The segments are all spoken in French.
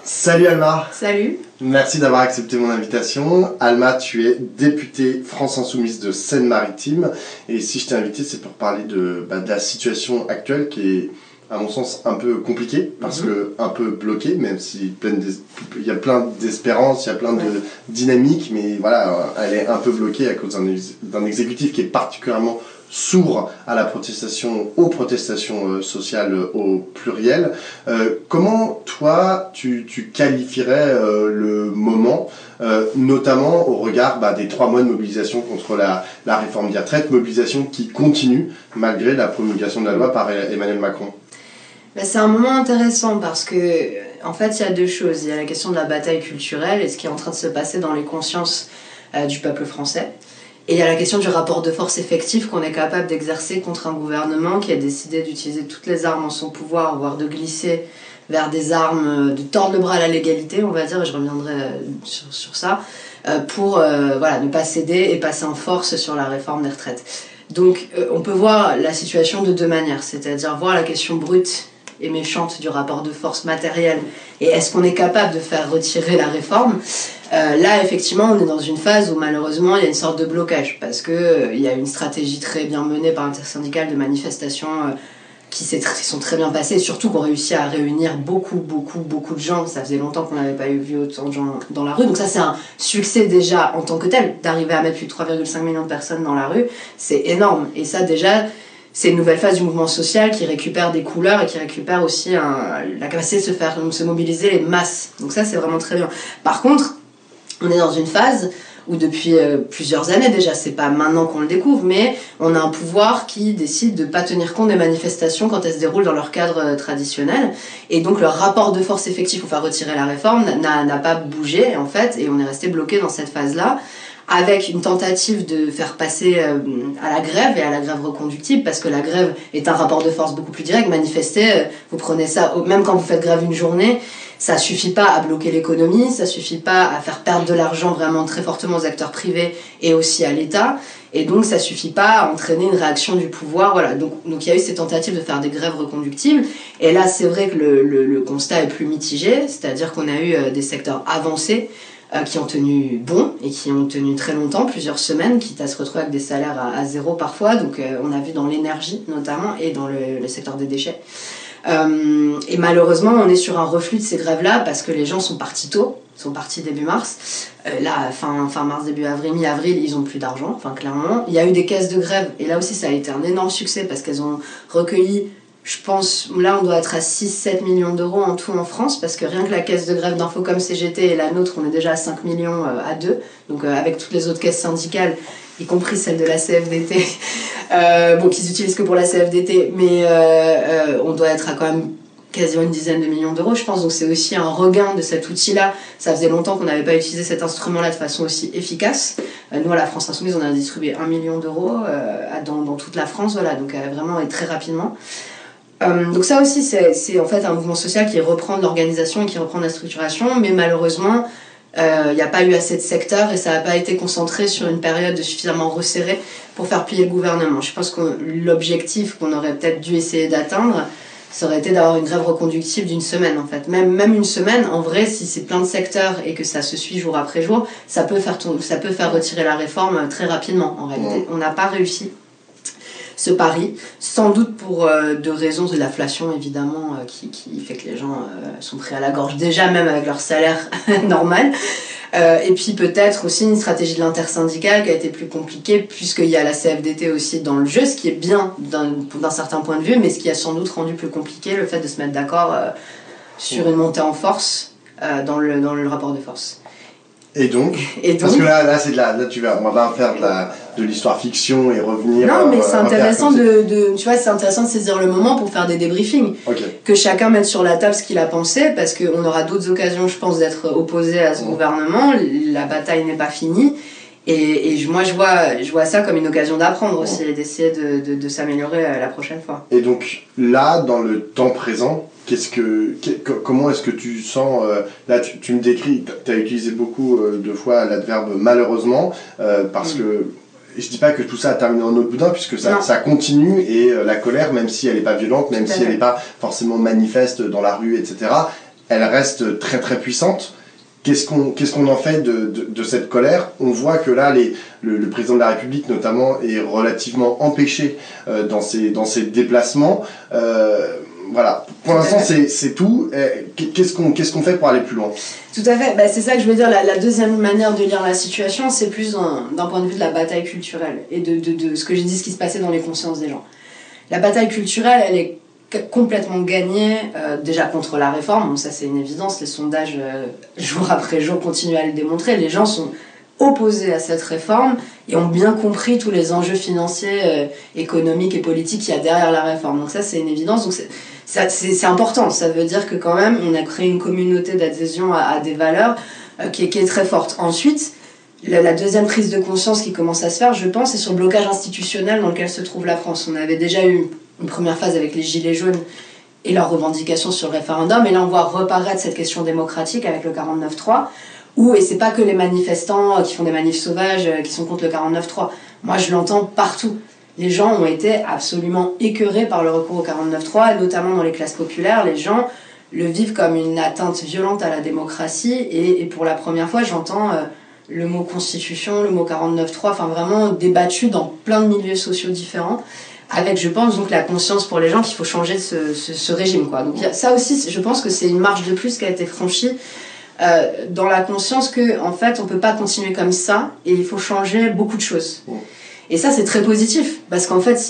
Salut Alma. Salut. Merci d'avoir accepté mon invitation. Alma, tu es députée France Insoumise de Seine-Maritime. Et si je t'ai invité, c'est pour parler de la situation actuelle qui est, à mon sens, un peu compliquée, parce que un peu bloquée, même si il y a plein d'espérance, il y a plein de dynamique, mais voilà, elle est un peu bloquée à cause d'un exécutif qui est particulièrement sourd à la protestation, aux protestations sociales au pluriel. Comment toi tu qualifierais le moment, notamment au regard des 3 mois de mobilisation contre la réforme des retraites, mobilisation qui continue malgré la promulgation de la loi par Emmanuel Macron? C'est un moment intéressant parce que, en fait, il y a deux choses. Il y a la question de la bataille culturelle et ce qui est en train de se passer dans les consciences du peuple français. Et il y a la question du rapport de force effectif qu'on est capable d'exercer contre un gouvernement qui a décidé d'utiliser toutes les armes en son pouvoir, voire de glisser vers des armes, de tordre le bras à la légalité, on va dire, et je reviendrai sur ça, pour ne pas céder et passer en force sur la réforme des retraites. Donc on peut voir la situation de deux manières, c'est-à-dire voir la question brute et méchante du rapport de force matériel et est-ce qu'on est capable de faire retirer la réforme. Là effectivement on est dans une phase où malheureusement il y a une sorte de blocage parce que il y a une stratégie très bien menée par l'intersyndicale de manifestations qui sont très bien passées et surtout qu'on réussit à réunir beaucoup de gens. Ça faisait longtemps qu'on n'avait pas vu autant de gens dans la rue, donc ça c'est un succès déjà en tant que tel, d'arriver à mettre plus de 3,5 millions de personnes dans la rue, c'est énorme. Et ça déjà c'est une nouvelle phase du mouvement social qui récupère des couleurs et qui récupère aussi la capacité de se mobiliser les masses. Donc ça c'est vraiment très bien. Par contre, on est dans une phase où depuis plusieurs années déjà, c'est pas maintenant qu'on le découvre, mais on a un pouvoir qui décide de pas tenir compte des manifestations quand elles se déroulent dans leur cadre traditionnel, et donc le rapport de force effectif pour faire retirer la réforme n'a pas bougé en fait, et on est resté bloqué dans cette phase-là, avec une tentative de faire passer à la grève et à la grève reconductible, parce que la grève est un rapport de force beaucoup plus direct. Manifester, vous prenez ça, même quand vous faites grève une journée, ça suffit pas à bloquer l'économie, ça suffit pas à faire perdre de l'argent vraiment très fortement aux acteurs privés et aussi à l'État, et donc ça suffit pas à entraîner une réaction du pouvoir. Voilà. Donc il y a eu ces tentatives de faire des grèves reconductibles, et là c'est vrai que le constat est plus mitigé, c'est-à-dire qu'on a eu des secteurs avancés qui ont tenu bon et qui ont tenu très longtemps, plusieurs semaines, quitte à se retrouver avec des salaires à zéro parfois. Donc on a vu dans l'énergie notamment et dans le secteur des déchets. Et malheureusement on est sur un reflux de ces grèves-là parce que les gens sont partis tôt, sont partis début mars. Là, fin mars, début avril, mi-avril, ils ont plus d'argent, enfin clairement. Il y a eu des caisses de grève et là aussi ça a été un énorme succès parce qu'elles ont recueilli, je pense, là on doit être à 6-7 millions d'euros en tout en France, parce que rien que la caisse de grève d'Infocom CGT et la nôtre, on est déjà à 5 millions à deux, donc avec toutes les autres caisses syndicales, y compris celle de la CFDT, qu'ils utilisent que pour la CFDT, mais on doit être à quand même quasiment une dizaine de millions d'euros, je pense, donc c'est aussi un regain de cet outil-là. Ça faisait longtemps qu'on n'avait pas utilisé cet instrument-là de façon aussi efficace. Nous, à la France Insoumise, on a distribué 1 million d'euros dans toute la France, voilà, donc vraiment et très rapidement. Donc ça aussi c'est en fait un mouvement social qui reprend de l'organisation et qui reprend de la structuration, mais malheureusement il n'y a pas eu assez de secteurs et ça n'a pas été concentré sur une période suffisamment resserrée pour faire plier le gouvernement. Je pense que l'objectif qu'on aurait peut-être dû essayer d'atteindre, ça aurait été d'avoir une grève reconductible d'une semaine en fait. Même une semaine, en vrai, si c'est plein de secteurs et que ça se suit jour après jour, ça peut faire retirer la réforme très rapidement en réalité. On n'a pas réussi ce pari, sans doute pour de raisons de l'inflation évidemment qui fait que les gens sont pris à la gorge déjà même avec leur salaire normal, et puis peut-être aussi une stratégie de l'intersyndicale qui a été plus compliquée puisqu'il y a la CFDT aussi dans le jeu, ce qui est bien d'un certain point de vue, mais ce qui a sans doute rendu plus compliqué le fait de se mettre d'accord sur une montée en force dans le rapport de force. Et donc, parce que là c'est là tu vas, on va faire de l'histoire fiction et revenir. Non, mais c'est intéressant tu vois, c'est intéressant de saisir le moment pour faire des débriefings. Okay. Que chacun mette sur la table ce qu'il a pensé, parce qu'on aura d'autres occasions, je pense, d'être opposé à ce gouvernement. La bataille n'est pas finie. Et moi, je vois ça comme une occasion d'apprendre aussi et d'essayer de s'améliorer la prochaine fois. Et donc, là, dans le temps présent, comment est-ce que tu sens là tu me décris, tu as utilisé beaucoup de fois l'adverbe malheureusement, parce que je dis pas que tout ça a terminé en eau de boudin, puisque ça continue, et la colère, même si elle n'est pas violente, même si elle n'est pas forcément manifeste dans la rue, etc., elle reste très très puissante. Qu'est-ce qu'on en fait de cette colère? On voit que là, le président de la République, notamment, est relativement empêché dans ses déplacements. Voilà. Pour l'instant, c'est tout. Qu'est-ce qu'on fait pour aller plus loin? Tout à fait. Bah, c'est ça que je veux dire. La deuxième manière de lire la situation, c'est plus d'un point de vue de la bataille culturelle et de ce que j'ai dit, ce qui se passait dans les consciences des gens. La bataille culturelle, elle est complètement gagnée, déjà contre la réforme. Bon, ça, c'est une évidence. Les sondages, jour après jour, continuent à le démontrer. Les gens sont opposés à cette réforme et ont bien compris tous les enjeux financiers, économiques et politiques qu'il y a derrière la réforme. Donc ça, c'est une évidence. Donc c'est important. Ça veut dire que quand même, on a créé une communauté d'adhésion à des valeurs qui est très forte. Ensuite, la deuxième prise de conscience qui commence à se faire, je pense, c'est sur le blocage institutionnel dans lequel se trouve la France. On avait déjà eu une première phase avec les Gilets jaunes et leurs revendications sur le référendum, et là on voit reparaître cette question démocratique avec le 49.3, et c'est pas que les manifestants qui font des manifs sauvages qui sont contre le 49.3. Moi je l'entends partout. Les gens ont été absolument écœurés par le recours au 49.3, notamment dans les classes populaires. Les gens le vivent comme une atteinte violente à la démocratie, et pour la première fois j'entends le mot constitution, le mot 49.3, enfin vraiment débattu dans plein de milieux sociaux différents, avec, je pense, donc la conscience pour les gens qu'il faut changer ce régime, quoi. Donc ça aussi, je pense que c'est une marche de plus qui a été franchie dans la conscience que, en fait, on peut pas continuer comme ça et il faut changer beaucoup de choses. Et ça, c'est très positif, parce qu'en fait,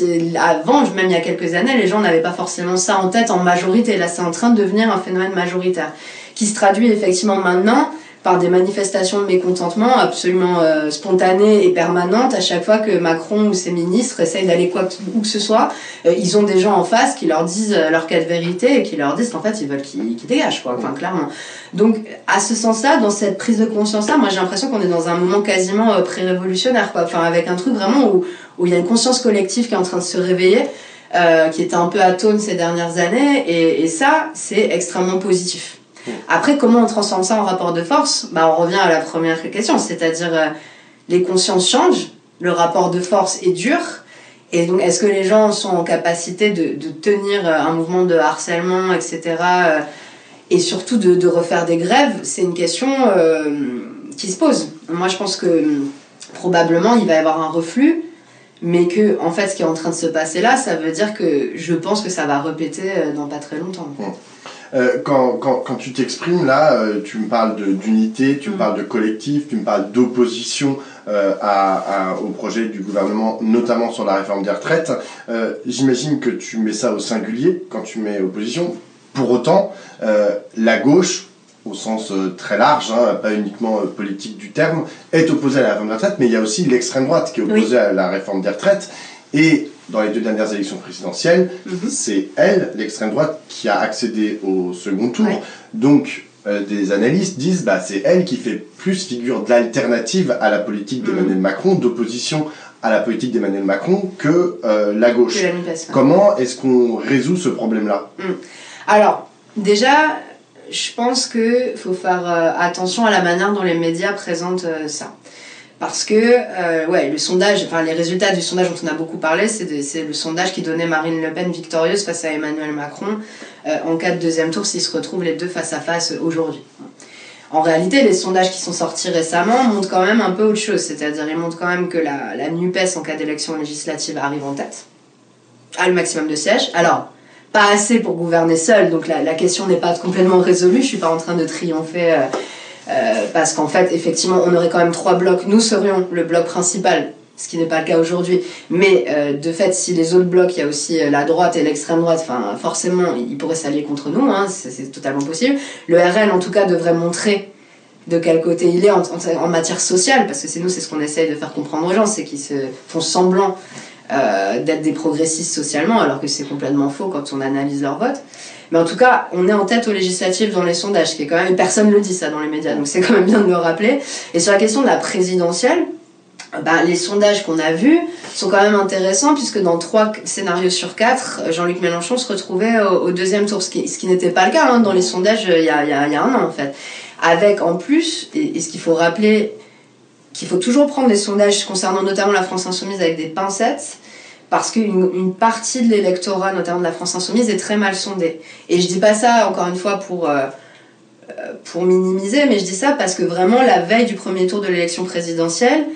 avant, même il y a quelques années, les gens n'avaient pas forcément ça en tête en majorité. Là, c'est en train de devenir un phénomène majoritaire, qui se traduit effectivement maintenant par des manifestations de mécontentement absolument spontanées et permanentes. À chaque fois que Macron ou ses ministres essayent d'aller où que ce soit, ils ont des gens en face qui leur disent leur cas de vérité et qui leur disent qu'en fait ils veulent qu'ils dégagent, quoi. Enfin, clairement. Donc à ce sens-là, dans cette prise de conscience-là, moi j'ai l'impression qu'on est dans un moment quasiment pré-révolutionnaire, quoi. Enfin, avec un truc vraiment où il y a une conscience collective qui est en train de se réveiller, qui était un peu atone ces dernières années, et ça c'est extrêmement positif. Après, comment on transforme ça en rapport de force? On revient à la première question, c'est-à-dire les consciences changent, le rapport de force est dur, et donc est-ce que les gens sont en capacité de tenir un mouvement de harcèlement, etc., et surtout de refaire des grèves? C'est une question qui se pose. Moi, je pense que probablement il va y avoir un reflux, mais que, en fait, ce qui est en train de se passer là, ça veut dire que je pense que ça va répéter dans pas très longtemps. Quand tu t'exprimes là, tu me parles d'unité, tu me parles de collectif, tu me parles d'opposition au projet du gouvernement, notamment sur la réforme des retraites. J'imagine que tu mets ça au singulier quand tu mets opposition. Pour autant, la gauche, au sens très large, pas uniquement politique du terme, est opposée à la réforme des retraites, mais il y a aussi l'extrême droite qui est opposée à la réforme des retraites. Et dans les 2 dernières élections présidentielles, c'est elle, l'extrême droite, qui a accédé au second tour. Ouais. Donc, des analystes disent c'est elle qui fait plus figure d'alternative à la politique d'Emmanuel Macron, d'opposition à la politique d'Emmanuel Macron que la gauche. Que la NUPES, ouais. Comment est-ce qu'on résout ce problème-là? Alors, déjà, je pense qu'il faut faire attention à la manière dont les médias présentent ça. Parce que le sondage, les résultats du sondage dont on a beaucoup parlé, c'est le sondage qui donnait Marine Le Pen victorieuse face à Emmanuel Macron en cas de deuxième tour s'ils se retrouvent les deux face à face aujourd'hui. En réalité, les sondages qui sont sortis récemment montrent quand même un peu autre chose, c'est-à-dire ils montrent quand même que la NUPES en cas d'élection législative arrive en tête, a le maximum de sièges. Alors, pas assez pour gouverner seul, donc la question n'est pas complètement résolue, je suis pas en train de triompher... parce qu'en fait, effectivement, on aurait quand même 3 blocs. Nous serions le bloc principal, ce qui n'est pas le cas aujourd'hui. Mais de fait, si les autres blocs, il y a aussi la droite et l'extrême droite, forcément, ils pourraient s'allier contre nous, c'est totalement possible. Le RN, en tout cas, devrait montrer de quel côté il est en matière sociale, parce que c'est ce qu'on essaye de faire comprendre aux gens, c'est qu'ils se font semblant d'être des progressistes socialement, alors que c'est complètement faux quand on analyse leur vote. Mais en tout cas, on est en tête aux législatives dans les sondages, qui est quand même, personne ne le dit ça dans les médias, donc c'est quand même bien de le rappeler. Et sur la question de la présidentielle, les sondages qu'on a vus sont quand même intéressants, puisque dans 3 scénarios sur 4, Jean-Luc Mélenchon se retrouvait au deuxième tour, ce qui n'était pas le cas dans les sondages il y a un an en fait. Avec en plus, et ce qu'il faut rappeler, qu'il faut toujours prendre les sondages concernant notamment la France Insoumise avec des pincettes, parce qu'une partie de l'électorat, notamment de la France Insoumise, est très mal sondée. Et je dis pas ça, encore une fois, pour pour minimiser, mais je dis ça parce que vraiment la veille du premier tour de l'élection présidentielle,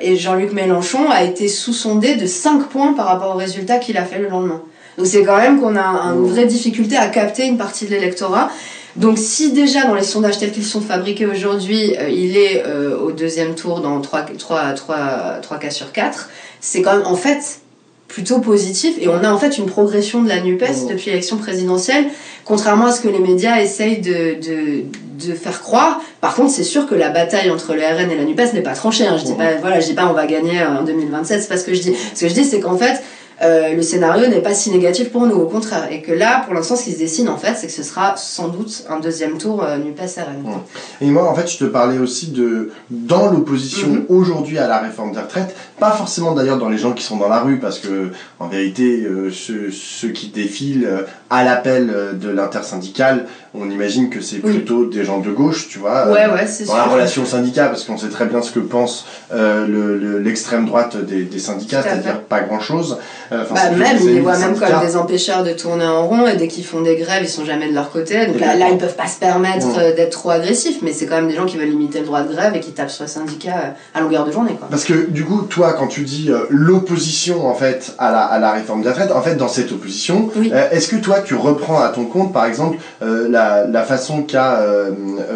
et Jean-Luc Mélenchon a été sous-sondé de 5 points par rapport au résultat qu'il a fait le lendemain. Donc c'est quand même qu'on a une vraie difficulté à capter une partie de l'électorat. Donc si déjà dans les sondages tels qu'ils sont fabriqués aujourd'hui, il est au deuxième tour dans 3 cas sur 4, c'est quand même en fait plutôt positif, et on a en fait une progression de la NUPES depuis l'élection présidentielle, contrairement à ce que les médias essayent de faire croire. Par contre, c'est sûr que la bataille entre le RN et la NUPES n'est pas tranchée, hein. Je dis pas on va gagner en 2027, c'est pas ce que je dis. Ce que je dis, c'est qu'en fait le scénario n'est pas si négatif pour nous, au contraire, et que là pour l'instant ce qui se dessine en fait, c'est que ce sera sans doute un deuxième tour NUPES-RN. Et moi en fait je te parlais aussi de dans l'opposition aujourd'hui à la réforme des retraites, pas forcément d'ailleurs dans les gens qui sont dans la rue, parce que en vérité ceux qui défilent à l'appel de l'intersyndicale, on imagine que c'est plutôt des gens de gauche, tu vois, c'est dans sûr. la relation syndicat, parce qu'on sait très bien ce que pense l'extrême droite des syndicats, c'est-à-dire pas grand-chose. Même, ils les voient même comme des empêcheurs de tourner en rond, et dès qu'ils font des grèves, ils sont jamais de leur côté. Donc là ils peuvent pas se permettre d'être trop agressifs, mais c'est quand même des gens qui veulent limiter le droit de grève et qui tapent sur les syndicats à longueur de journée, quoi. Parce que du coup, toi, quand tu dis l'opposition en fait à la réforme des retraites, en fait dans cette opposition, est-ce que toi tu reprends à ton compte, par exemple, la façon qu'a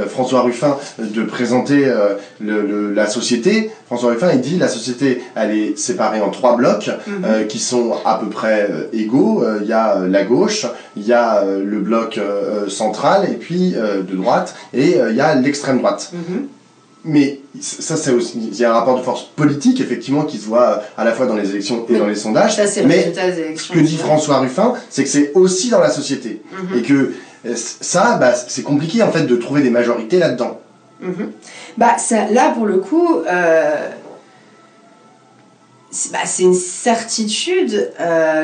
François Ruffin de présenter la société? François Ruffin, il dit la société, elle est séparée en 3 blocs qui sont à peu près égaux. Il y a la gauche, il y a le bloc central, et puis de droite, et il y a l'extrême droite. Mais ça, c'est aussi, il y a un rapport de force politique, effectivement, qui se voit à la fois dans les élections et dans les sondages. Ça, c'est mais des élections, ce que dit François Ruffin, c'est que c'est aussi dans la société. Et que ça, c'est compliqué, en fait, de trouver des majorités là-dedans. Là, pour le coup, c'est une certitude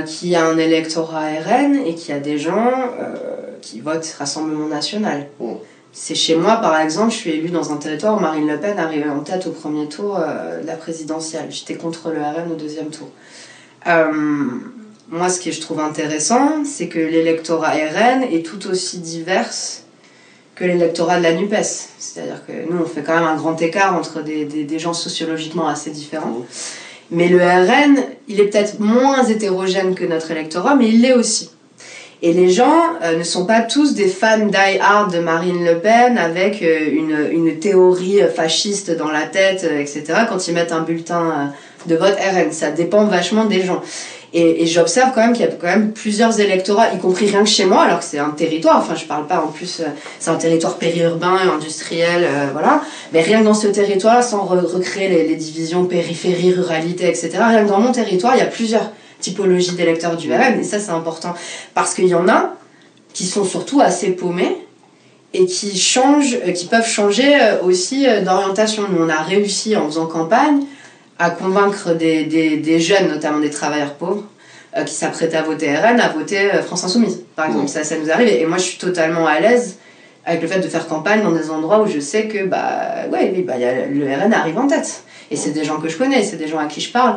qu'il y a un électorat RN et qu'il y a des gens qui votent Rassemblement National. C'est chez moi, par exemple, je suis élue dans un territoire où Marine Le Pen arrivait en tête au premier tour de la présidentielle. J'étais contre le RN au deuxième tour. Moi, ce que je trouve intéressant, c'est que l'électorat RN est tout aussi divers que l'électorat de la NUPES. C'est-à-dire que nous, on fait quand même un grand écart entre des gens sociologiquement assez différents. Mais le RN, il est peut-être moins hétérogène que notre électorat, mais il l'est aussi. Et les gens ne sont pas tous des fans die-hard de Marine Le Pen avec une théorie fasciste dans la tête, etc. quand ils mettent un bulletin de vote RN. Ça dépend vachement des gens. Et j'observe quand même qu'il y a quand même plusieurs électorats, y compris rien que chez moi, alors que c'est un territoire, enfin je parle pas en plus, c'est un territoire périurbain, industriel, voilà. Mais rien que dans ce territoire-là, sans recréer les divisions périphérie, ruralité, etc., rien que dans mon territoire, il y a plusieurs typologie d'électeurs du RN, et ça c'est important parce qu'il y en a qui sont surtout assez paumés et qui peuvent changer aussi d'orientation. Nous on a réussi en faisant campagne à convaincre des jeunes, notamment des travailleurs pauvres, qui s'apprêtaient à voter RN, à voter France Insoumise par exemple. Ça nous arrive, et moi je suis totalement à l'aise avec le fait de faire campagne dans des endroits où je sais que le RN arrive en tête, et c'est des gens que je connais, c'est des gens à qui je parle.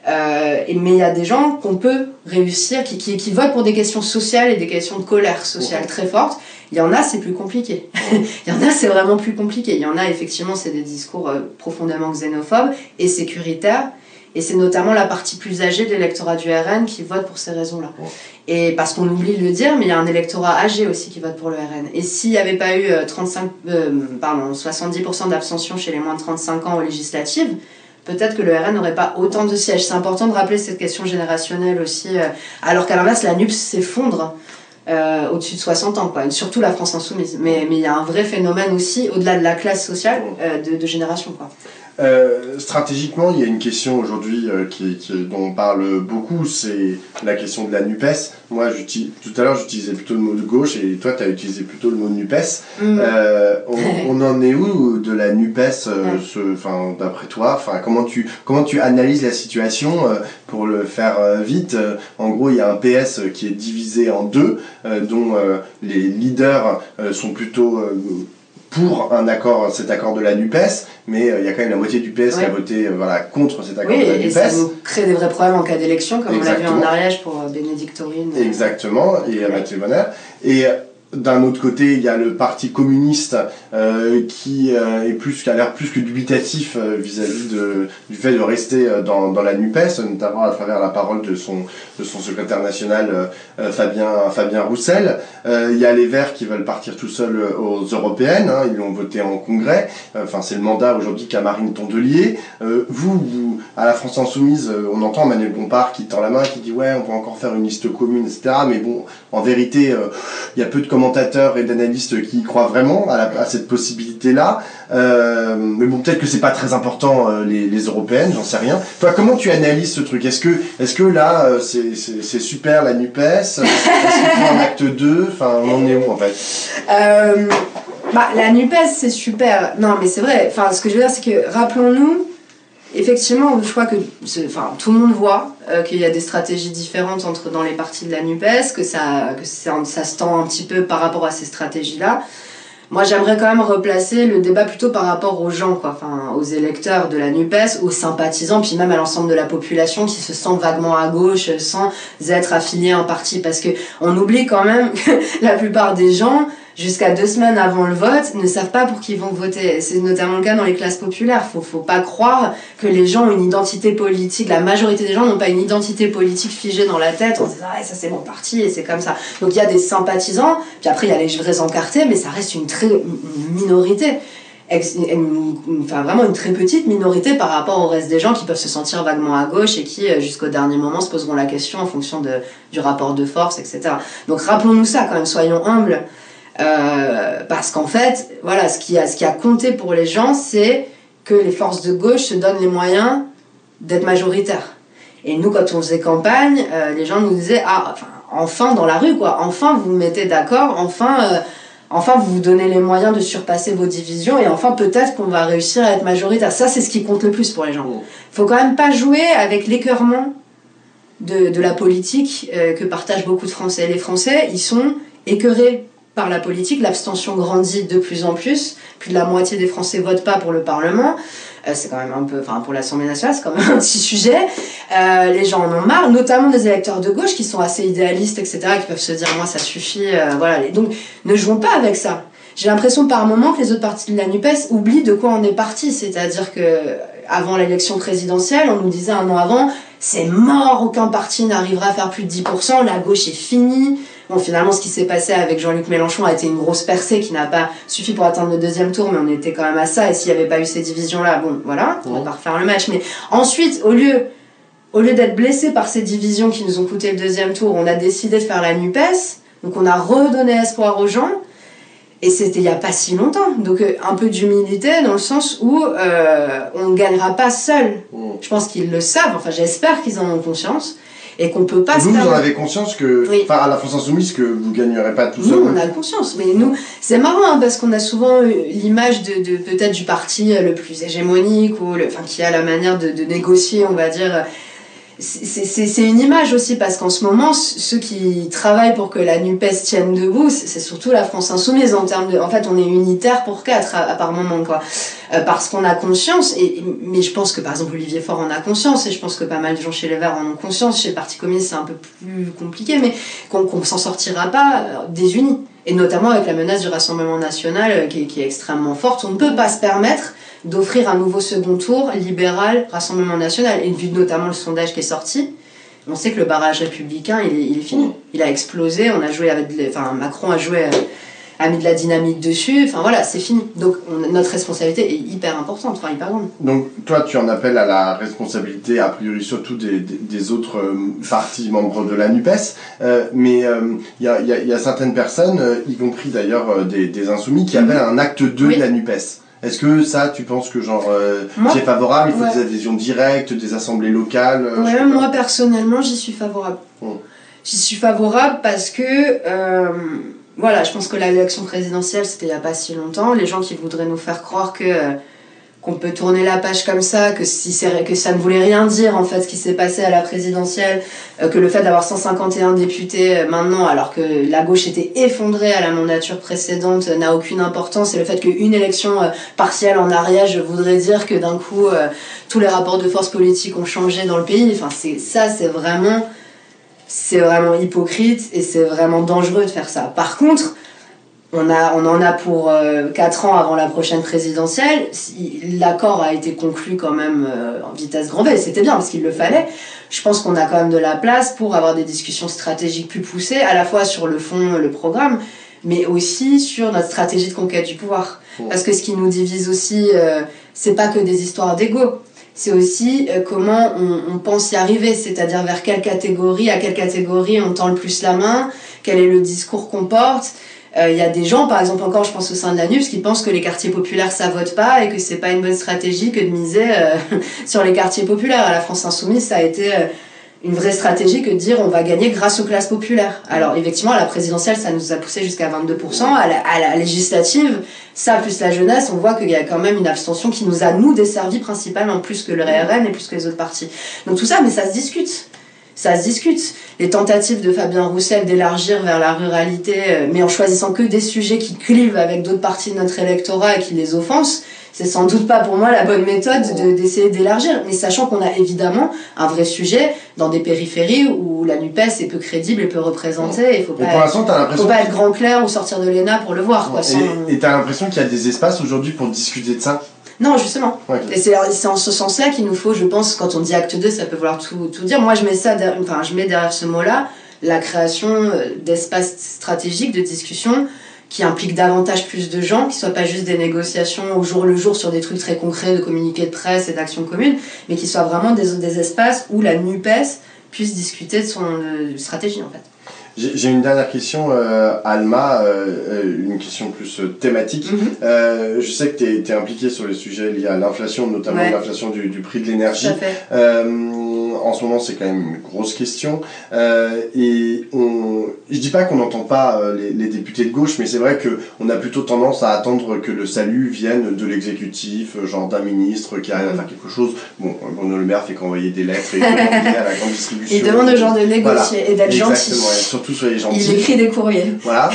Mais il y a des gens qu'on peut réussir, qui votent pour des questions sociales et des questions de colère sociale très fortes. Il y en a, c'est plus compliqué. Il y en a, c'est vraiment plus compliqué. Il y en a, effectivement, c'est des discours profondément xénophobes et sécuritaires. Et c'est notamment la partie plus âgée de l'électorat du RN qui vote pour ces raisons-là. Et parce qu'on oublie de le dire, mais il y a un électorat âgé aussi qui vote pour le RN. Et s'il n'y avait pas eu 70% d'abstention chez les moins de 35 ans aux législatives, peut-être que le RN n'aurait pas autant de sièges. C'est important de rappeler cette question générationnelle aussi, alors qu'à l'inverse, la NUPS s'effondre au-dessus de 60 ans, quoi. Et surtout la France Insoumise. Mais il y a un vrai phénomène aussi, au-delà de la classe sociale, de génération, quoi. Stratégiquement, il y a une question aujourd'hui dont on parle beaucoup, c'est la question de la NUPES. Moi, tout à l'heure, j'utilisais plutôt le mot de gauche, et toi, tu as utilisé plutôt le mot de NUPES. On en est où de la NUPES, d'après toi? Comment tu analyses la situation pour le faire vite? En gros, il y a un PS qui est divisé en deux, dont les leaders sont plutôt... pour cet accord de la NUPES, mais il y a quand même la moitié du PS qui a voté contre cet accord de la NUPES. Et ça nous crée des vrais problèmes en cas d'élection, comme on l'a vu en Ariège pour Bénédicte Taurine. Exactement, et Mathieu Bonner. Et d'un autre côté, il y a le parti communiste qui a l'air plus que dubitatif vis-à-vis du fait de rester dans la NUPES, notamment à travers la parole de son secrétaire national Fabien Roussel. Il y a les Verts qui veulent partir tout seuls aux européennes, hein, ils l'ont voté en congrès. C'est le mandat aujourd'hui qu'a Marine Tondelier. Vous, à la France Insoumise, on entend Manuel Bompard qui tend la main, qui dit ouais, on va encore faire une liste commune, etc. Mais bon, en vérité, il y a peu de commentateurs et d'analystes qui y croient vraiment à cette possibilité-là. Mais bon, peut-être que c'est pas très important les européennes, j'en sais rien. Enfin, comment tu analyses ce truc ? Est-ce que là, c'est super la NUPES ? Est-ce qu'il faut un acte 2 ? Enfin, on en est où en fait ? La NUPES, c'est super. Non, mais c'est vrai. Enfin, ce que je veux dire, c'est que, rappelons-nous, effectivement, je crois que tout le monde voit qu'il y a des stratégies différentes dans les partis de la NUPES, que ça se tend un petit peu par rapport à ces stratégies-là. Moi, j'aimerais quand même replacer le débat plutôt par rapport aux gens, aux électeurs de la NUPES, aux sympathisants, puis même à l'ensemble de la population qui se sent vaguement à gauche sans être affilié à un parti. Parce qu'on oublie quand même que la plupart des gens, jusqu'à 2 semaines avant le vote, ne savent pas pour qui ils vont voter. C'est notamment le cas dans les classes populaires. Faut pas croire que les gens ont une identité politique. La majorité des gens n'ont pas une identité politique figée dans la tête. On se dit, ah, ça c'est mon parti et c'est comme ça. Donc il y a des sympathisants, puis après il y a les vrais encartés, mais ça reste une minorité. Vraiment une très petite minorité par rapport au reste des gens qui peuvent se sentir vaguement à gauche et qui, jusqu'au dernier moment, se poseront la question en fonction du rapport de force, etc. Donc rappelons-nous ça quand même, soyons humbles. Parce qu'en fait, voilà, ce qui a compté pour les gens, c'est que les forces de gauche se donnent les moyens d'être majoritaires. Et nous, quand on faisait campagne, les gens nous disaient enfin dans la rue, quoi, enfin vous vous mettez d'accord, enfin vous vous donnez les moyens de surpasser vos divisions, et enfin peut-être qu'on va réussir à être majoritaire. Ça, c'est ce qui compte le plus pour les gens. Faut quand même pas jouer avec l'écœurement de la politique que partagent beaucoup de Français. Les Français, ils sont écœurés par la politique, l'abstention grandit de plus en plus, plus de la moitié des Français votent pas pour le Parlement, c'est quand même un peu, pour l'Assemblée nationale, c'est quand même un petit sujet, les gens en ont marre, notamment des électeurs de gauche qui sont assez idéalistes, etc., qui peuvent se dire, moi ça suffit, voilà, donc ne jouons pas avec ça. J'ai l'impression par moment que les autres partis de la NUPES oublient de quoi on est parti, c'est-à-dire que avant l'élection présidentielle, on nous disait 1 an avant, c'est mort, aucun parti n'arrivera à faire plus de 10%, la gauche est finie. Bon, finalement, ce qui s'est passé avec Jean-Luc Mélenchon a été une grosse percée qui n'a pas suffi pour atteindre le 2e tour, mais on était quand même à ça, et s'il n'y avait pas eu ces divisions-là, bon, voilà, on va pas refaire le match. Mais ensuite, au lieu d'être blessés par ces divisions qui nous ont coûté le 2e tour, on a décidé de faire la NUPES, donc on a redonné espoir aux gens, et c'était il n'y a pas si longtemps. Donc un peu d'humilité dans le sens où on ne gagnera pas seul. Je pense qu'ils le savent, enfin j'espère qu'ils en ont conscience. Et qu'on peut pas vous en avez conscience que, oui. À la France Insoumise, que vous gagnerez pas tout seul. Nous, on a conscience, mais nous, c'est marrant, parce qu'on a souvent l'image de peut-être du parti le plus hégémonique, ou qui a la manière de négocier, on va dire. C'est une image aussi, parce qu'en ce moment, ceux qui travaillent pour que la NUPES tienne debout, c'est surtout la France Insoumise, en fait, on est unitaire pour 4 par moment, quoi. Parce qu'on a conscience, mais je pense que par exemple Olivier Faure en a conscience, et je pense que pas mal de gens chez les Verts en ont conscience. Chez le Parti communiste c'est un peu plus compliqué, mais qu'on s'en sortira pas désunis, et notamment avec la menace du Rassemblement national qui est extrêmement forte. On ne peut pas se permettre d'offrir un nouveau second tour libéral Rassemblement national, et vu notamment le sondage qui est sorti, on sait que le barrage républicain il est fini, il a explosé. On a joué Macron a mis de la dynamique dessus, voilà, c'est fini. Donc notre responsabilité est hyper importante, hyper grande. Donc toi tu en appelles à la responsabilité a priori surtout des autres partis membres de la NUPES, mais il y a certaines personnes, y compris d'ailleurs des insoumis, qui appellent à un acte 2 de la NUPES. Est-ce que ça, tu penses que tu es favorable, il faut des adhésions directes, des assemblées locales moi personnellement j'y suis favorable. J'y suis favorable parce que je pense que l'élection présidentielle, c'était il n'y a pas si longtemps. Les gens qui voudraient nous faire croire qu'on peut tourner la page comme ça, que ça ne voulait rien dire, en fait, ce qui s'est passé à la présidentielle, que le fait d'avoir 151 députés maintenant, alors que la gauche était effondrée à la mandature précédente, n'a aucune importance, et le fait qu'une élection partielle en Ariège voudrait dire que d'un coup, tous les rapports de force politiques ont changé dans le pays. C'est vraiment hypocrite, et c'est vraiment dangereux de faire ça. Par contre, on en a pour 4 ans avant la prochaine présidentielle. L'accord a été conclu quand même en vitesse grand V, c'était bien parce qu'il le fallait. Je pense qu'on a quand même de la place pour avoir des discussions stratégiques plus poussées, à la fois sur le fond, le programme, mais aussi sur notre stratégie de conquête du pouvoir. Parce que ce qui nous divise aussi, c'est pas que des histoires d'ego, c'est aussi comment on pense y arriver, c'est-à-dire vers quelle catégorie, à quelle catégorie on tend le plus la main, quel est le discours qu'on porte. Il y a des gens, par exemple encore je pense au sein de la NUPS, qui pensent que les quartiers populaires ça vote pas et que c'est pas une bonne stratégie que de miser sur les quartiers populaires. À la France Insoumise, ça a été une vraie stratégie que de dire on va gagner grâce aux classes populaires. Alors effectivement, à la présidentielle, ça nous a poussé jusqu'à 22%. À la législative, ça plus la jeunesse, on voit qu'il y a quand même une abstention qui nous a, nous, desservi principalement plus que le RN et plus que les autres partis. Donc tout ça, mais ça se discute. Ça se discute. Les tentatives de Fabien Roussel d'élargir vers la ruralité, mais en choisissant que des sujets qui clivent avec d'autres parties de notre électorat et qui les offensent, c'est sans doute pas pour moi la bonne méthode d'essayer d'élargir. Mais sachant qu'on a évidemment un vrai sujet dans des périphéries où la NUPES est peu crédible et peu représentée. Il faut pas être grand clair ou sortir de l'ENA pour le voir. Quoi, et t'as l'impression qu'il y a des espaces aujourd'hui pour discuter de ça ? Non, justement. Okay. Et c'est en ce sens-là qu'il nous faut, je pense, quand on dit acte 2, ça peut vouloir tout dire. Moi, je mets derrière ce mot-là la création d'espaces stratégiques de discussion qui impliquent davantage plus de gens, qui ne soient pas juste des négociations au jour le jour sur des trucs très concrets de communiqués de presse et d'actions communes, mais qui soient vraiment des espaces où la NUPES puisse discuter de son stratégie, en fait. J'ai une dernière question, Alma, une question plus thématique. Je sais que tu es impliquée sur les sujets liés à l'inflation, notamment l'inflation du prix de l'énergie. En ce moment, c'est quand même une grosse question. Je dis pas qu'on n'entend pas les députés de gauche, mais c'est vrai qu'on a plutôt tendance à attendre que le salut vienne de l'exécutif, genre d'un ministre qui arrive à faire quelque chose. Bon, Bruno Le Maire fait qu'envoyer des lettres et demander à la grande distribution. Il demande aux gens de négocier et d'être gentils. Exactement, et surtout soyez gentils. Il écrit des courriers. Voilà.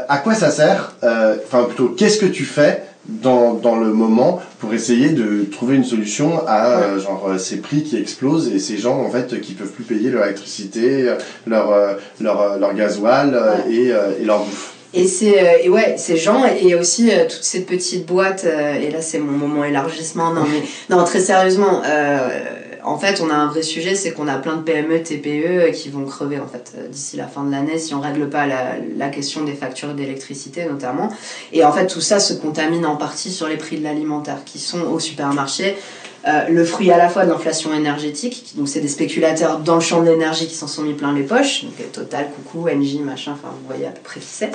À quoi ça sert plutôt, qu'est-ce que tu fais dans le moment pour essayer de trouver une solution à ces prix qui explosent et ces gens en fait qui peuvent plus payer leur électricité, leur gasoil et leur bouffe. Et ces gens et aussi toutes ces petites boîtes et là c'est mon moment élargissement non très sérieusement en fait on a un vrai sujet, c'est qu'on a plein de PME, TPE qui vont crever en fait d'ici la fin de l'année si on règle pas la question des factures d'électricité notamment, et en fait tout ça se contamine en partie sur les prix de l'alimentaire qui sont au supermarché. Le fruit à la fois de l'inflation énergétique, donc c'est des spéculateurs dans le champ de l'énergie qui s'en sont mis plein les poches, donc Total, Coucou, Engie, machin, enfin vous voyez à peu près qui c'est.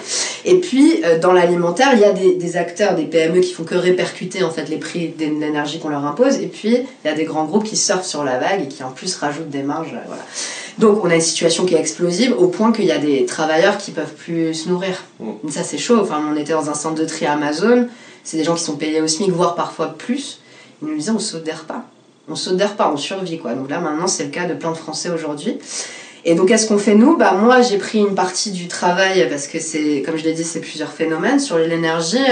Et puis dans l'alimentaire, il y a des acteurs, des PME qui font que répercuter en fait les prix de l'énergie qu'on leur impose, et puis il y a des grands groupes qui surfent sur la vague et qui en plus rajoutent des marges, voilà. Donc on a une situation qui est explosive au point qu'il y a des travailleurs qui peuvent plus se nourrir. Donc ça c'est chaud, enfin on était dans un centre de tri à Amazon, c'est des gens qui sont payés au SMIC, voire parfois plus. Ils nous disaient on saute des repas, on survit quoi. Donc là maintenant c'est le cas de plein de Français aujourd'hui. Et donc qu'est-ce qu'on fait nous ? Moi j'ai pris une partie du travail parce que c'est, comme je l'ai dit, c'est plusieurs phénomènes. Sur l'énergie,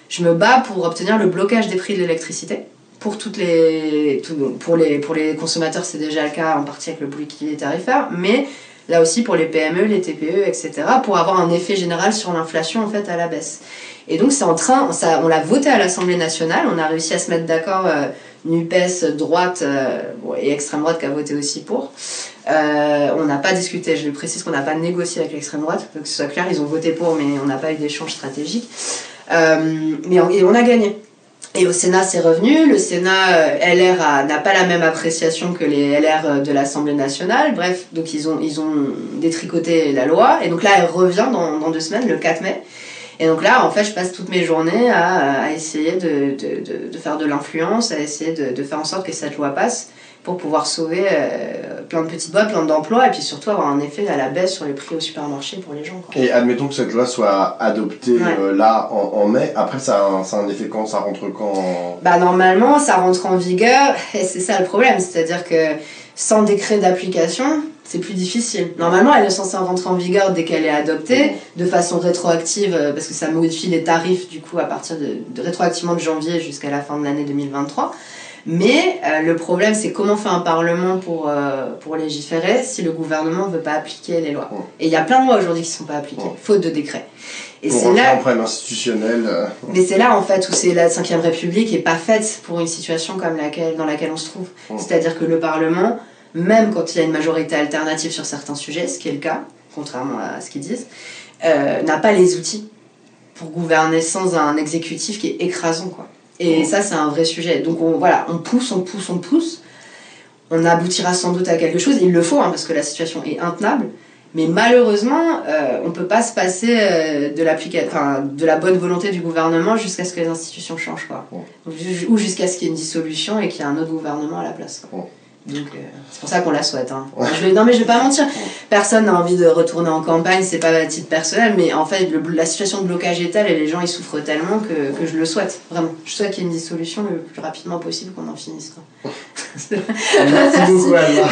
je me bats pour obtenir le blocage des prix de l'électricité. Pour les consommateurs c'est déjà le cas en partie avec le bouclier tarifaire, mais là aussi pour les PME, les TPE, etc. pour avoir un effet général sur l'inflation en fait à la baisse. Et donc on l'a voté à l'Assemblée nationale, on a réussi à se mettre d'accord, NUPES, droite et extrême droite qui a voté aussi pour. On n'a pas discuté, je le précise qu'on n'a pas négocié avec l'extrême droite, que ce soit clair, ils ont voté pour mais on n'a pas eu d'échange stratégique. Et on a gagné. Et au Sénat, c'est revenu. Le Sénat, LR n'a pas la même appréciation que les LR de l'Assemblée nationale. Bref, donc ils ont détricoté la loi. Et donc là, elle revient dans 2 semaines, le 4 mai. Et donc là, en fait, je passe toutes mes journées à essayer de faire de l'influence, à essayer de faire en sorte que cette loi passe pour pouvoir sauver plein de petites boîtes, plein d'emplois, et puis surtout avoir un effet à la baisse sur les prix au supermarché pour les gens, quoi. Et admettons que cette loi soit adoptée là en mai, après ça a un effet quand ? Ça rentre quand ? Normalement, ça rentre en vigueur, et c'est ça le problème, c'est-à-dire que sans décret d'application, c'est plus difficile. Normalement, elle est censée rentrer en vigueur dès qu'elle est adoptée, de façon rétroactive, parce que ça modifie les tarifs, du coup, à partir rétroactivement de janvier jusqu'à la fin de l'année 2023. Mais le problème, c'est comment fait un parlement pour légiférer si le gouvernement ne veut pas appliquer les lois. Et il y a plein de lois aujourd'hui qui ne sont pas appliquées, faute de décret. Et c'est là un problème institutionnel. Mais c'est là en fait où c'est la Ve République n'est pas faite pour une situation comme dans laquelle on se trouve. C'est-à-dire que le Parlement, même quand il y a une majorité alternative sur certains sujets, ce qui est le cas, contrairement à ce qu'ils disent, n'a pas les outils pour gouverner sans un exécutif qui est écrasant, quoi. Et ça, c'est un vrai sujet. Donc on pousse. On aboutira sans doute à quelque chose. Il le faut, parce que la situation est intenable. Mais malheureusement, on ne peut pas se passer de la bonne volonté du gouvernement jusqu'à ce que les institutions changent, quoi. Ou jusqu'à ce qu'il y ait une dissolution et qu'il y ait un autre gouvernement à la place, quoi. Donc c'est pour ça qu'on la souhaite. Non mais je vais pas mentir, personne n'a envie de retourner en campagne, c'est pas à titre personnel, mais en fait la situation de blocage est telle et les gens ils souffrent tellement que je le souhaite, vraiment. Je souhaite qu'il y ait une dissolution le plus rapidement possible, qu'on en finisse, quoi. Merci beaucoup, Alma.